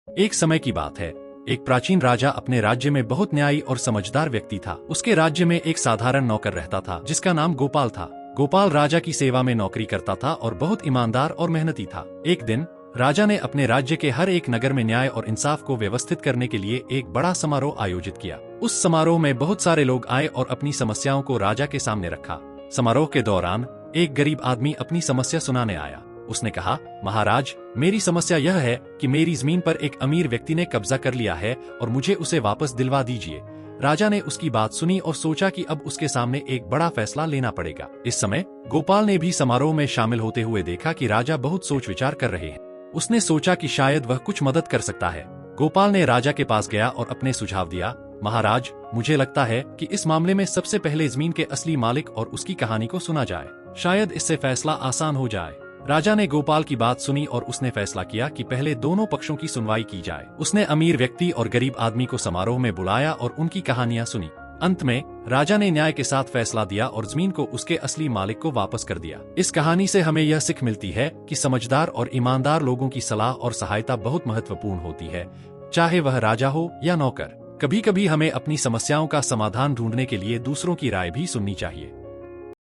एक समय की बात है। एक प्राचीन राजा अपने राज्य में बहुत न्यायी और समझदार व्यक्ति था। उसके राज्य में एक साधारण नौकर रहता था जिसका नाम गोपाल था। गोपाल राजा की सेवा में नौकरी करता था और बहुत ईमानदार और मेहनती था। एक दिन राजा ने अपने राज्य के हर एक नगर में न्याय और इंसाफ को व्यवस्थित करने के लिए एक बड़ा समारोह आयोजित किया। उस समारोह में बहुत सारे लोग आए और अपनी समस्याओं को राजा के सामने रखा। समारोह के दौरान एक गरीब आदमी अपनी समस्या सुनाने आया। उसने कहा, महाराज, मेरी समस्या यह है कि मेरी जमीन पर एक अमीर व्यक्ति ने कब्जा कर लिया है और मुझे उसे वापस दिलवा दीजिए। राजा ने उसकी बात सुनी और सोचा कि अब उसके सामने एक बड़ा फैसला लेना पड़ेगा। इस समय गोपाल ने भी समारोह में शामिल होते हुए देखा कि राजा बहुत सोच विचार कर रहे हैं। उसने सोचा कि शायद वह कुछ मदद कर सकता है। गोपाल ने राजा के पास गया और अपने सुझाव दिया। महाराज, मुझे लगता है कि इस मामले में सबसे पहले जमीन के असली मालिक और उसकी कहानी को सुना जाए। शायद इससे फैसला आसान हो जाए। राजा ने गोपाल की बात सुनी और उसने फैसला किया कि पहले दोनों पक्षों की सुनवाई की जाए। उसने अमीर व्यक्ति और गरीब आदमी को समारोह में बुलाया और उनकी कहानियां सुनी। अंत में राजा ने न्याय के साथ फैसला दिया और जमीन को उसके असली मालिक को वापस कर दिया। इस कहानी से हमें यह सीख मिलती है कि समझदार और ईमानदार लोगों की सलाह और सहायता बहुत महत्वपूर्ण होती है, चाहे वह राजा हो या नौकर। कभी कभी हमें अपनी समस्याओं का समाधान ढूंढने के लिए दूसरों की राय भी सुननी चाहिए।